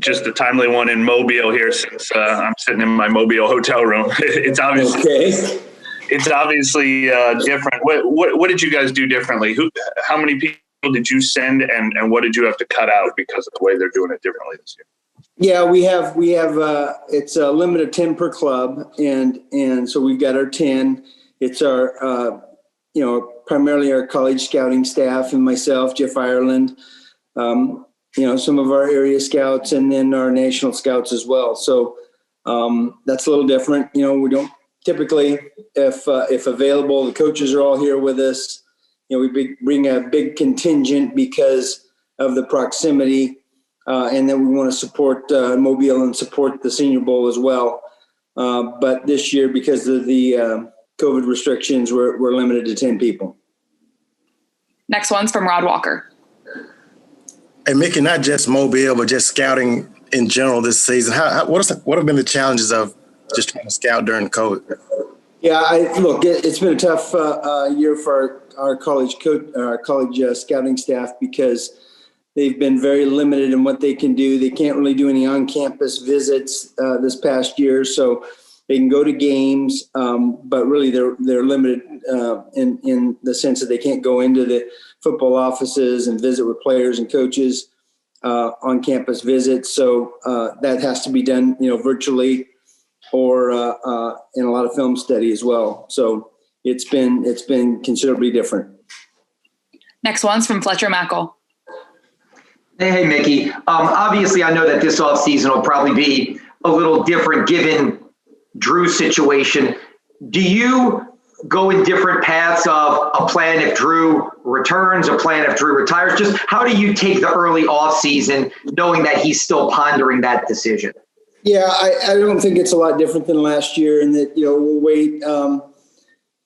just a timely one in Mobile here, since I'm sitting in my Mobile hotel room. It's obviously different. What did you guys do differently? How many people did you send, and what did you have to cut out because of the way they're doing it differently this year? Yeah, we have it's a limit of 10 per club, and so we've got our 10. It's our primarily our college scouting staff and myself, Jeff Ireland, some of our area scouts, and then our national scouts as well. So that's a little different. We don't typically, if available, the coaches are all here with us. We bring a big contingent because of the proximity, and then we want to support Mobile and support the Senior Bowl as well. But this year, because of the COVID restrictions, we're limited to 10 people. Next one's from Rod Walker. And Mickey, not just Mobile, but just scouting in general this season. What have been the challenges of just trying to scout during COVID? Yeah, it's been a tough year for our college scouting staff because they've been very limited in what they can do. They can't really do any on-campus visits this past year, so they can go to games, but really they're limited in the sense that they can't go into the football offices and visit with players and coaches on campus visits. So that has to be done, virtually or in a lot of film study as well. So it's been considerably different. Next one's from Fletcher Mackel. Hey, Mickey. Obviously, I know that this offseason will probably be a little different given Drew's situation. Do you go in different paths of a plan if Drew returns, a plan if Drew retires? Just how do you take the early offseason knowing that he's still pondering that decision? Yeah, I don't think it's a lot different than last year in that, we'll wait.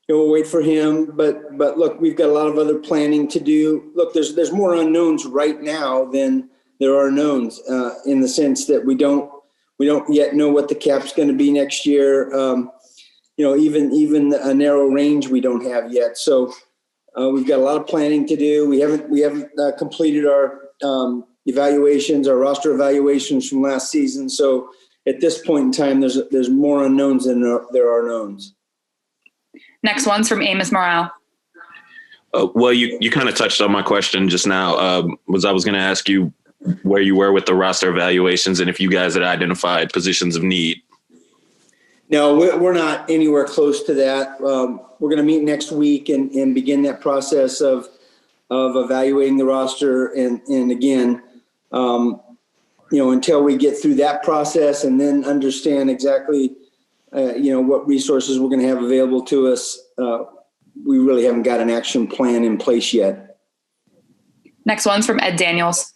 We'll wait for him, but look, we've got a lot of other planning to do. Look, there's more unknowns right now than there are knowns, in the sense that we don't yet know what the cap's going to be next year. Even a narrow range we don't have yet. So we've got a lot of planning to do. We haven't completed our evaluations, our roster evaluations from last season. So at this point in time, there's more unknowns than there are knowns. Next one's from Amos Morale. Well, you kind of touched on my question just now. I was going to ask you where you were with the roster evaluations and if you guys had identified positions of need. No, we're not anywhere close to that. We're going to meet next week and begin that process of evaluating the roster. And again, until we get through that process and then understand exactly what resources we're going to have available to us, we really haven't got an action plan in place yet. Next one's from Ed Daniels.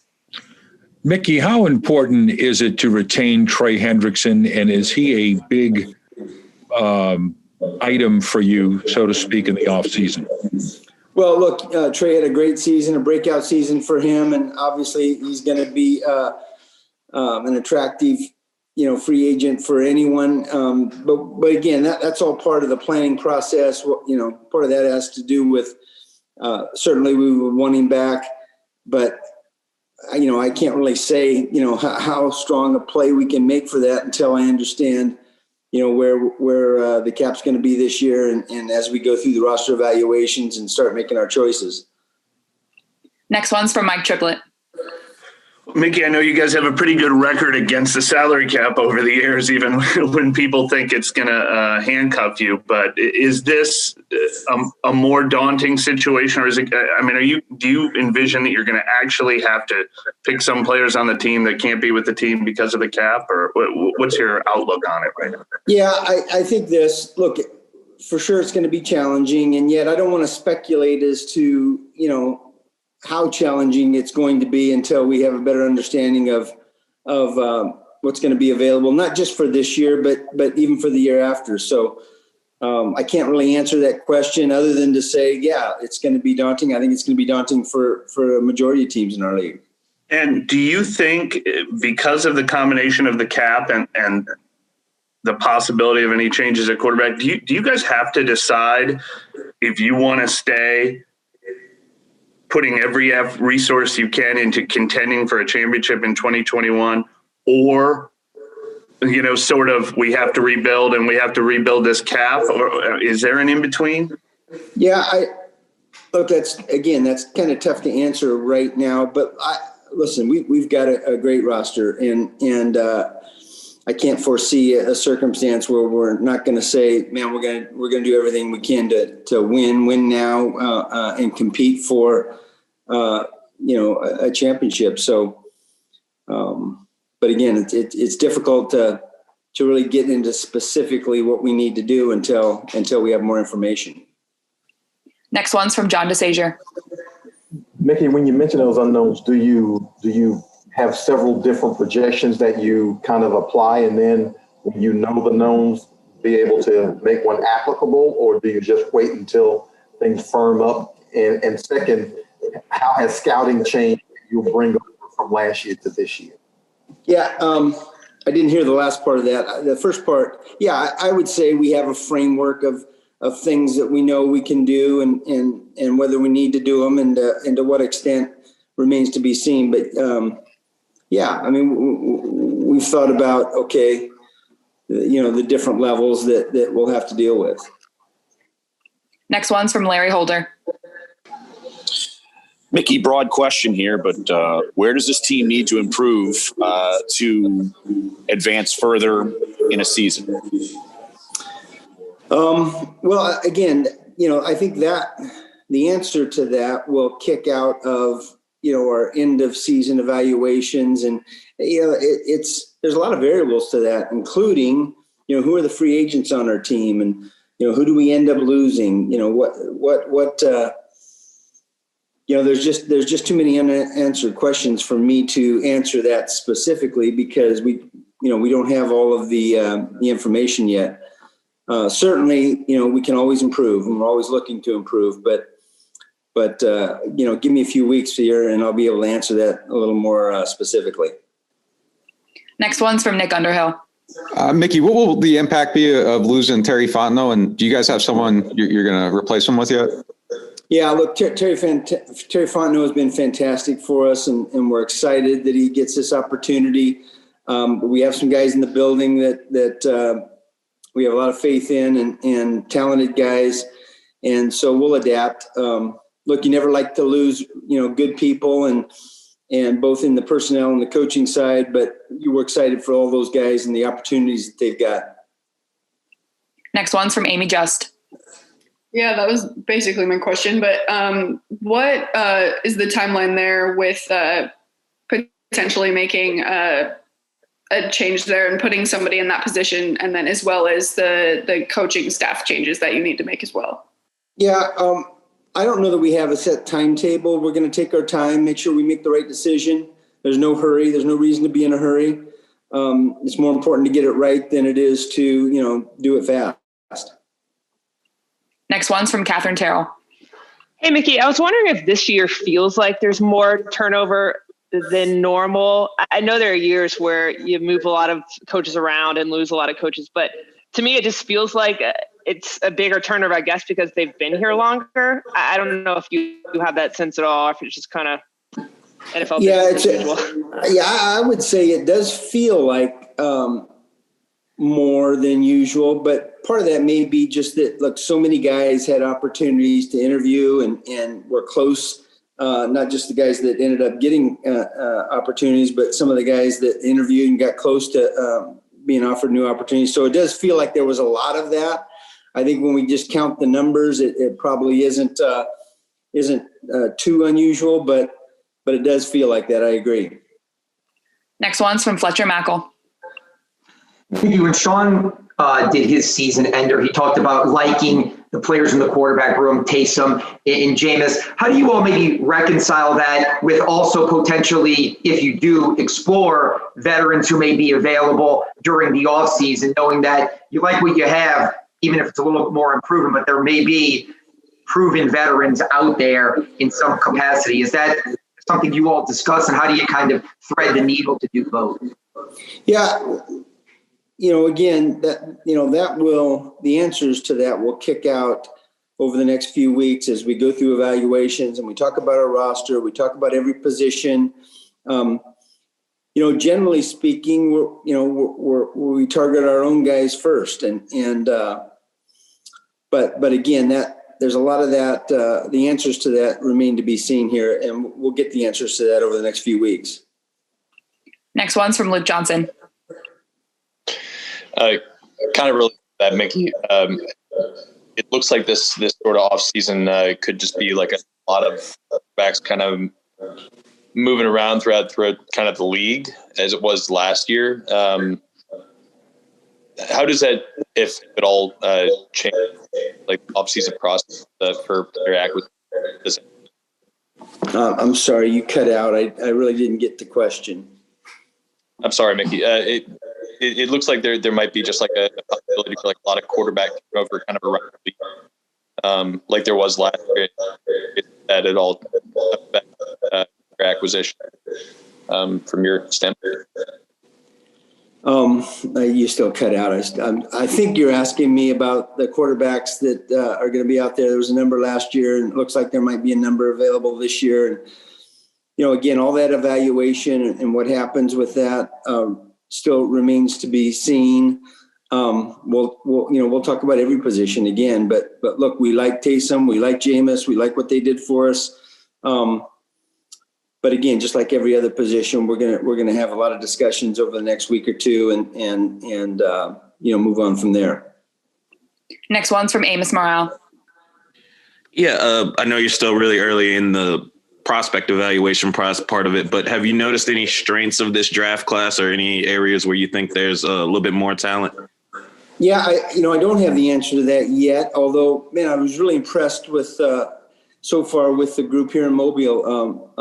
Mickey, how important is it to retain Trey Hendrickson, and is he a big item for you, so to speak, in the offseason? Well, look, Trey had a great season, a breakout season for him, and obviously he's going to be an attractive free agent for anyone. But again, that's all part of the planning process. Part of that has to do with, certainly we would want him back, but I can't really say, how strong a play we can make for that until I understand, where the cap's going to be this year. And as we go through the roster evaluations and start making our choices. Next one's from Mike Triplett. Mickey, I know you guys have a pretty good record against the salary cap over the years, even when people think it's going to handcuff you. But is this a more daunting situation, or is it? Do you envision that you're going to actually have to pick some players on the team that can't be with the team because of the cap, or what's your outlook on it right now? Yeah, I think this. Look, for sure, it's going to be challenging, and yet I don't want to speculate as to how challenging it's going to be until we have a better understanding of what's going to be available, not just for this year, but even for the year after. So I can't really answer that question other than to say, yeah, it's going to be daunting. I think it's going to be daunting for a majority of teams in our league. And do you think, because of the combination of the cap and the possibility of any changes at quarterback, do you guys have to decide if you want to stay putting every resource you can into contending for a championship in 2021, or, sort of we have to rebuild and we have to rebuild this cap, or is there an in-between? Yeah, look, that's kind of tough to answer right now, but listen, we've got a great roster, and I can't foresee a circumstance where we're not going to say, man, we're going to do everything we can to win now, and compete for, a championship. So, but again, it's difficult to really get into specifically what we need to do until we have more information. Next one's from John DeSazier. Mickey, when you mention those unknowns, do you have several different projections that you kind of apply, and then when you know the knowns, be able to make one applicable, or do you just wait until things firm up? And second, how has scouting changed you'll bring over from last year to this year? Yeah, I didn't hear the last part of that. The first part, yeah, I would say we have a framework of things that we know we can do, and whether we need to do them, and to what extent remains to be seen. But yeah, I mean, we've thought about, okay, the different levels that we'll have to deal with. Next one's from Larry Holder. Mickey, broad question here, but where does this team need to improve to advance further in a season? Well, again, I think that the answer to that will kick out of, our end of season evaluations. And, there's a lot of variables to that, including, who are the free agents on our team, and, who do we end up losing? There's just too many unanswered questions for me to answer that specifically, because we don't have all of the information yet. Certainly, we can always improve, and we're always looking to improve, but give me a few weeks here and I'll be able to answer that a little more specifically. Next one's from Nick Underhill. Mickey, what will the impact be of losing Terry Fontenot? And do you guys have someone you're going to replace him with yet? Yeah, look, Terry Fontenot has been fantastic for us, and we're excited that he gets this opportunity. We have some guys in the building that we have a lot of faith in, and talented guys, and so we'll adapt. Look, you never like to lose, good people, and both in the personnel and the coaching side, but you were excited for all those guys and the opportunities that they've got. Next one's from Amy Just. Yeah, that was basically my question, but what is the timeline there with potentially making a change there and putting somebody in that position, and then as well as the coaching staff changes that you need to make as well? Yeah, I don't know that we have a set timetable. We're going to take our time, make sure we make the right decision. There's no hurry. There's no reason to be in a hurry. It's more important to get it right than it is to, do it fast. Next one's from Catherine Terrell. Hey, Mickey, I was wondering if this year feels like there's more turnover than normal. I know there are years where you move a lot of coaches around and lose a lot of coaches, but to me, it just feels like it's a bigger turnover, I guess, because they've been here longer. I don't know if you have that sense at all, or if it's just kind of NFL. Yeah, I would say it does feel like more than usual, but part of that may be just that, look, so many guys had opportunities to interview and were close. Not just the guys that ended up getting opportunities, but some of the guys that interviewed and got close to being offered new opportunities. So it does feel like there was a lot of that. I think when we just count the numbers, it probably isn't too unusual, but it does feel like that. I agree. Next one's from Fletcher Mackel. When Sean did his season ender, he talked about liking the players in the quarterback room, Taysom and Jameis. How do you all maybe reconcile that with also potentially, if you do explore veterans who may be available during the offseason, knowing that you like what you have, even if it's a little bit more improvement, but there may be proven veterans out there in some capacity? Is that something you all discuss, and how do you kind of thread the needle to do both? Yeah. Again, the answers to that will kick out over the next few weeks as we go through evaluations and we talk about our roster, we talk about every position. generally speaking, we target our own guys first, but again, there's a lot of that. The answers to that remain to be seen here, and we'll get the answers to that over the next few weeks. Next one's from Luke Johnson. Kind of related to that, Mickey. It looks like this sort of off season could just be like a lot of backs kind of moving around throughout kind of the league as it was last year. How does that, if at all, change like off-season process for player acquisition? I'm sorry, you cut out. I really didn't get the question. I'm sorry, Mickey. It looks like there might be just like a possibility for like a lot of quarterback turnover kind of around the league, like there was last year. That at all affect acquisition from your standpoint? You still cut out. I think you're asking me about the quarterbacks that are going to be out there. There was a number last year, and it looks like there might be a number available this year. And again, all that evaluation and what happens with that still remains to be seen. We'll talk about every position again, but look, we like Taysom, we like Jameis, we like what they did for us. But again, just like every other position, we're gonna have a lot of discussions over the next week or two, and move on from there. Next one's from Amos Morale. Yeah, I know you're still really early in the prospect evaluation part of it, but have you noticed any strengths of this draft class or any areas where you think there's a little bit more talent? Yeah, I don't have the answer to that yet. Although, man, I was really impressed with so far with the group here in Mobile.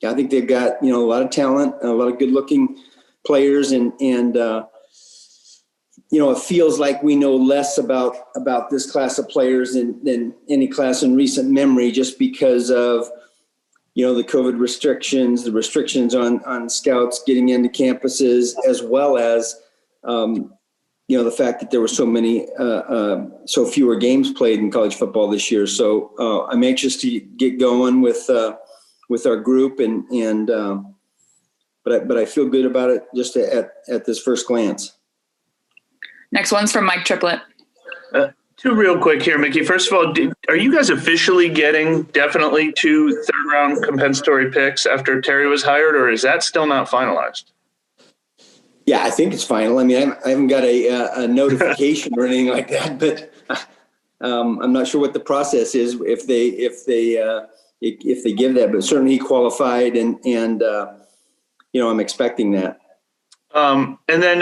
I think they've got a lot of talent, a lot of good-looking players, and it feels like we know less about this class of players than any class in recent memory, just because of the COVID restrictions, the restrictions on scouts getting into campuses, as well as the fact that there were so fewer games played in college football this year. So I'm anxious to get going with our group, but I feel good about it just at this first glance. Next one's from Mike Triplett. Two real quick here, Mickey. First of all, are you guys officially getting definitely 2 third-round compensatory picks after Terry was hired, or is that still not finalized? Yeah, I think it's final. I mean, I haven't got a notification or anything like that, but I'm not sure what the process is if they give that. But certainly he qualified, and I'm expecting that. And then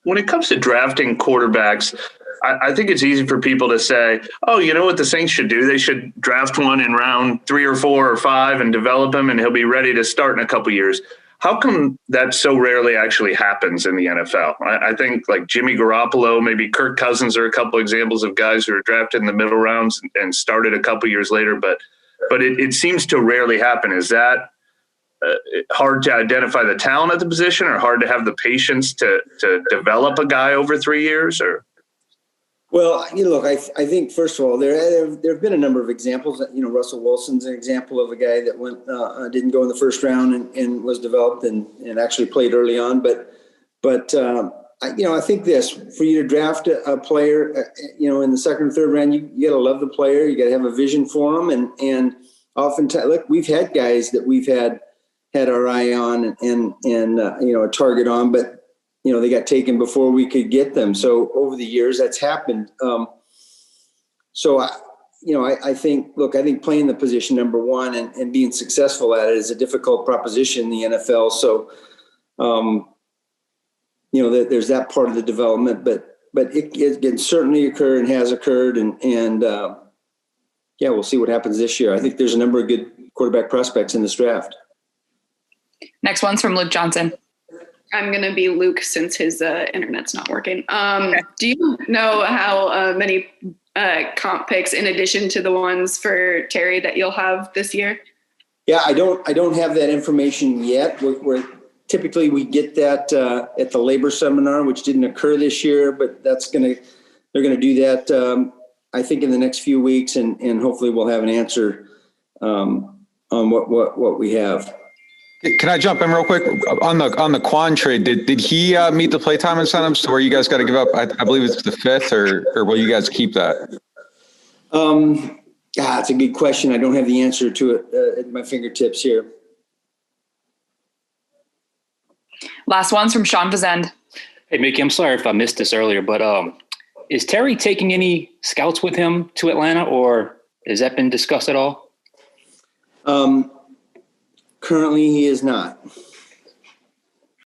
when it comes to drafting quarterbacks, I think it's easy for people to say, oh, you know what the Saints should do? They should draft one in round 3 or 4 or 5 and develop him, and he'll be ready to start in a couple years. How come that so rarely actually happens in the NFL? I think like Jimmy Garoppolo, maybe Kirk Cousins are a couple examples of guys who are drafted in the middle rounds and started a couple years later, but it seems to rarely happen. Is that hard to identify the talent at the position, or hard to have the patience to develop a guy over 3 years? Or well, look, I think first of all, there have been a number of examples. Russell Wilson's an example of a guy that didn't go in the first round and was developed and actually played early on. But I think this, for you to draft a player, in the second or third round, you got to love the player. You got to have a vision for him, and oftentimes, look, we've had guys that we've had our eye on and a target on, but they got taken before we could get them. So over the years, that's happened. I think playing the position number one and being successful at it is a difficult proposition in the NFL. So, there's that part of the development, but it can certainly occur and has occurred. And we'll see what happens this year. I think there's a number of good quarterback prospects in this draft. Next one's from Luke Johnson. I'm going to be Luke since his internet's not working. Do you know how many comp picks in addition to the ones for Terry that you'll have this year? Yeah, I don't have that information yet. We're typically we get that at the labor seminar, which didn't occur this year, but they're going to do that I think in the next few weeks, and hopefully we'll have an answer on what we have. Can I jump in real quick on the Quan trade? Did he meet the playtime incentives to where you guys got to give up? I believe it's the 5th, or will you guys keep that? It's a good question. I don't have the answer to it at my fingertips here. Last one's from Sean Vazend. Hey, Mickey, I'm sorry if I missed this earlier, but is Terry taking any scouts with him to Atlanta, or has that been discussed at all? Currently, he is not.